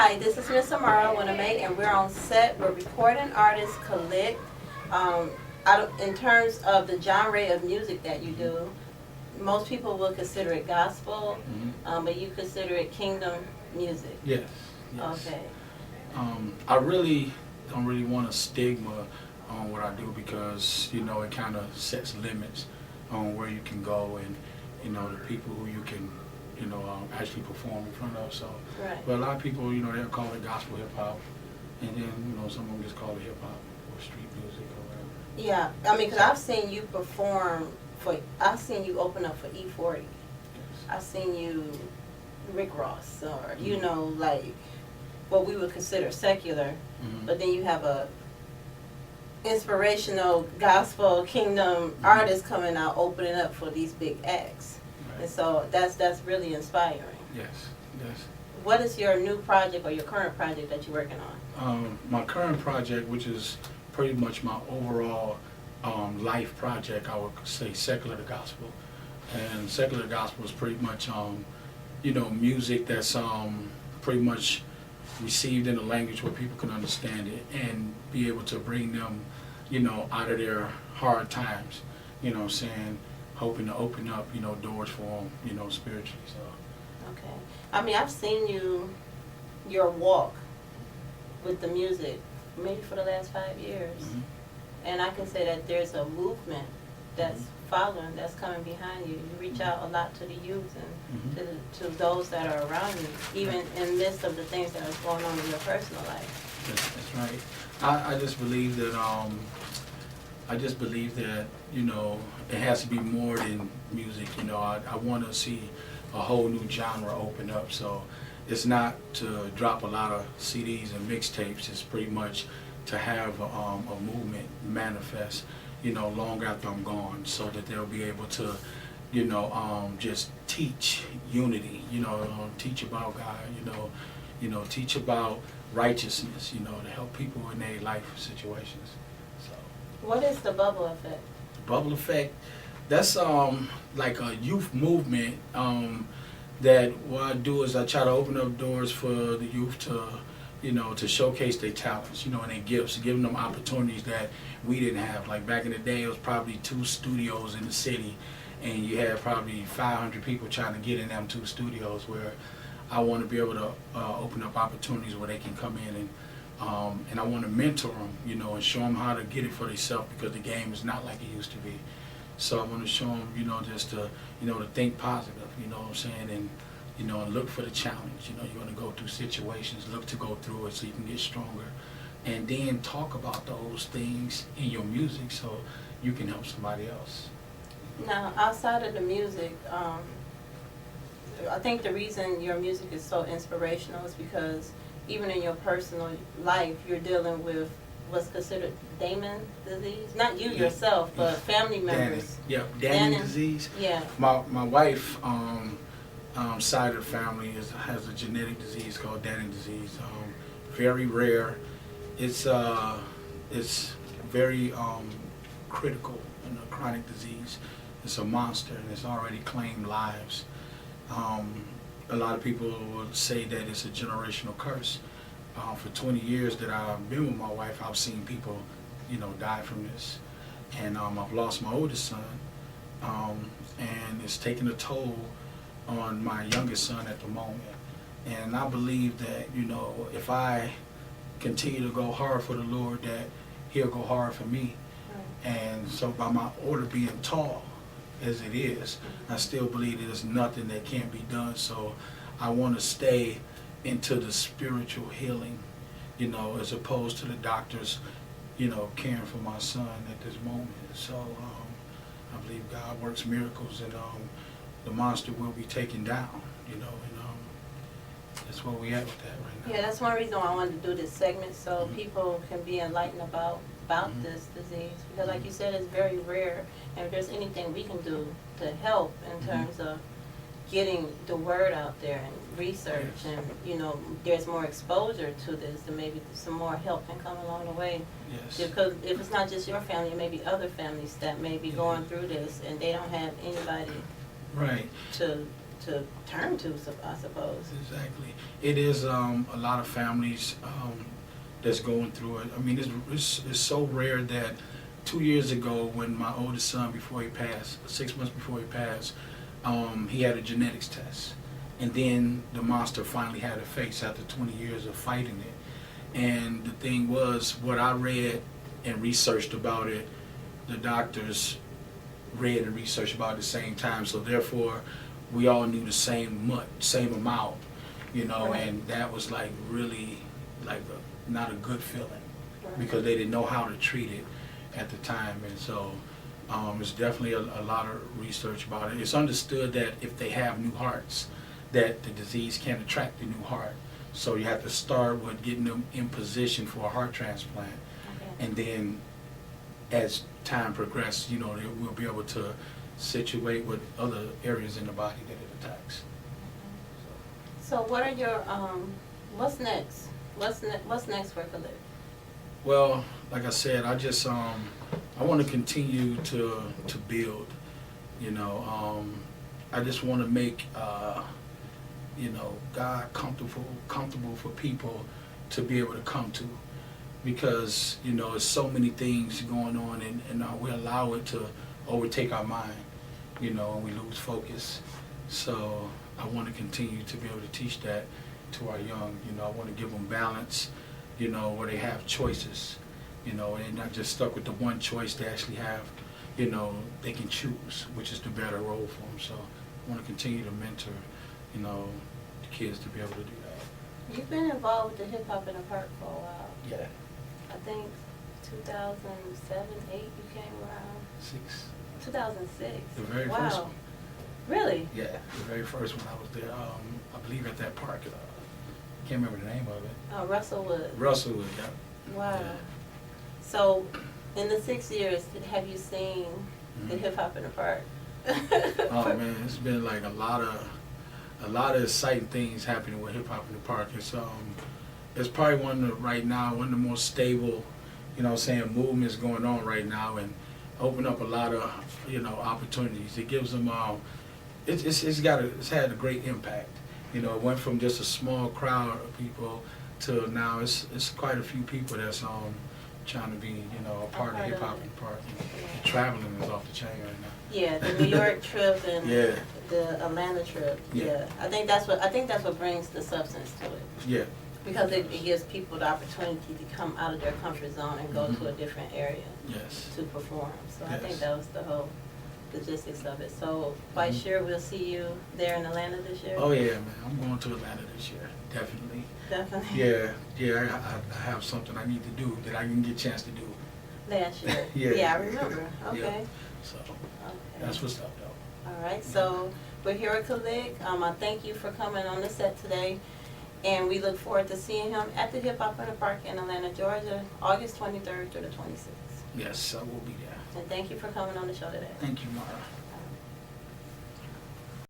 Hi, this is Miss Amara, Winnemate, and we're on set. We're recording artist Calik. In terms of the genre of music that you do, most people will consider it gospel, but you consider it kingdom music. Yes. Yes. Okay. I really don't want a stigma on what I do because, you know, it kind of sets limits on where you can go and, you know, the people who you can, you know, actually perform in front of. So, Right. but a lot of people, you know, they'll call it gospel hip hop, and then, you know, some of them just call it hip hop or street music or whatever. Yeah, I mean, because I've seen you perform I've seen you open up for E40. Yes. I've seen you Rick Ross, or, you know, like what we would consider secular, but then you have a inspirational gospel kingdom artist coming out opening up for these big acts. Right. And so that's really inspiring. Yes. Yes. What is your new project or your current project that you're working on? My current project, which is pretty much my overall life project, I would say secular to gospel. And secular to gospel is pretty much, you know, music that's pretty much received in a language where people can understand it and be able to bring them, you know, out of their hard times, you know what I'm saying, hoping to open up, you know, doors for them, you know, spiritually. So. Okay. I mean, I've seen your walk with the music maybe for the last 5 years. And I can say that there's a movement that's following, that's coming behind you. You reach out a lot to the youth and to those that are around you, even in midst of the things that are going on in your personal life. That's right. I just believe that, you know, it has to be more than music. You know, I want to see a whole new genre open up. So it's not to drop a lot of CDs and mixtapes. It's pretty much to have a movement manifest, you know, long after I'm gone, so that they'll be able to, you know, just teach unity, you know, teach about God, you know, teach about righteousness, you know, to help people in their life situations. So. What is the bubble effect? The bubble effect, that's like a youth movement. That what I do is I try to open up doors for the youth to, you know, to showcase their talents, you know, and their gifts, giving them opportunities that we didn't have. Like back in the day, it was probably 2 studios in the city, and you had probably 500 people trying to get in them 2 studios. Where I want to be able to open up opportunities where they can come in and I want to mentor them, you know, and show them how to get it for themselves, because the game is not like it used to be. So I want to show them, you know, just to, you know, to think positive, you know what I'm saying, and, you know, and look for the challenge. You know, you're going to go through situations, look to go through it so you can get stronger. And then talk about those things in your music so you can help somebody else. Now, outside of the music, I think the reason your music is so inspirational is because even in your personal life, you're dealing with what's considered Danon disease. Not you yourself, but family members. Danon disease. Yeah. My wife, side of the family has a genetic disease called Danon disease. Very rare. It's very critical and a chronic disease. It's a monster, and it's already claimed lives. A lot of people would say that it's a generational curse. For 20 years that I've been with my wife, I've seen people, you know, die from this. And I've lost my oldest son, and it's taken a toll on my youngest son at the moment. And I believe that, you know, if I continue to go hard for the Lord, that He'll go hard for me. Right. And so by my order being tall as it is, I still believe there's nothing that can't be done. So I want to stay into the spiritual healing, you know, as opposed to the doctors, you know, caring for my son at this moment. So I believe God works miracles, and the monster will be taken down, you know, and that's where we at with that right now. Yeah, that's one reason why I wanted to do this segment, so people can be enlightened about this disease, because like you said, it's very rare, and if there's anything we can do to help in terms of getting the word out there and research, and, you know, there's more exposure to this, and maybe some more help can come along the way. Yes. Because if it's not just your family, it may be other families that may be going through this, and they don't have anybody right to to turn to, I suppose. Exactly. It is a lot of families that's going through it. I mean, it's so rare that 2 years ago, when my oldest son, before he passed, 6 months before he passed, he had a genetics test. And then the monster finally had a face after 20 years of fighting it. And the thing was, what I read and researched about it, the doctors read and researched about it at the same time. So therefore, we all knew the same amount, you know, Right. and that was like really like not a good feeling, Right. because they didn't know how to treat it at the time. And so it's definitely a lot of research about it. It's understood that if they have new hearts, that the disease can attract the new heart. So you have to start with getting them in position for a heart transplant. Okay. And then as time progresses, you know, they will be able to situate with other areas in the body that it attacks. So what are your, what's next? What's next for Calik? Well, like I said, I just I want to continue to build. You know, I just want to make you know, God comfortable for people to be able to come to, because you know, there's so many things going on, and we allow it to overtake our mind. You know, and we lose focus. So I want to continue to be able to teach that to our young. You know, I want to give them balance, you know, where they have choices, you know, and not just stuck with the one choice. They actually have, you know, they can choose, which is the better role for them. So I want to continue to mentor, you know, the kids to be able to do that. You've been involved with the Hip Hop in the Park for a while. Yeah. I think 2007, 8 you came around. 6. 2006. The very wow. first one. Really? Yeah, the very first one I was there. I believe at that park. Can't remember the name of it. Russellwood. Russellwood. Yeah. Wow. Yeah. So, in the 6 years, have you seen the Mhm. Hip Hop in the Park? Oh man, it's been like a lot of exciting things happening with Hip Hop in the Park. It's probably one of the more stable, you know what I'm saying, movements going on right now, and open up a lot of, you know, opportunities. It gives them it's had a great impact. You know, it went from just a small crowd of people to now it's quite a few people that's trying to be, you know, a part of Hip Hop in the Park. And traveling is off the chain right now. Yeah, the New York trip and Yeah. the Atlanta trip. Yeah. Yeah. I think that's what brings the substance to it. Yeah. Because it gives people the opportunity to come out of their comfort zone and go to a different area Yes. to perform. So I Yes. think that was the whole logistics of it. So quite sure we'll see you there in Atlanta this year? Oh yeah, man. I'm going to Atlanta this year, definitely. Definitely. Yeah. I have something I need to do that I didn't get a chance to do. Last year? Yeah. Yeah, I remember. Okay. Yeah. So Okay. that's what's up, though. All right, so we're here at Calik. I thank you for coming on the set today, and we look forward to seeing him at the Hip Hop in the Park in Atlanta, Georgia, August 23rd through the 26th. Yes, I will be there. And thank you for coming on the show today. Thank you, Mara.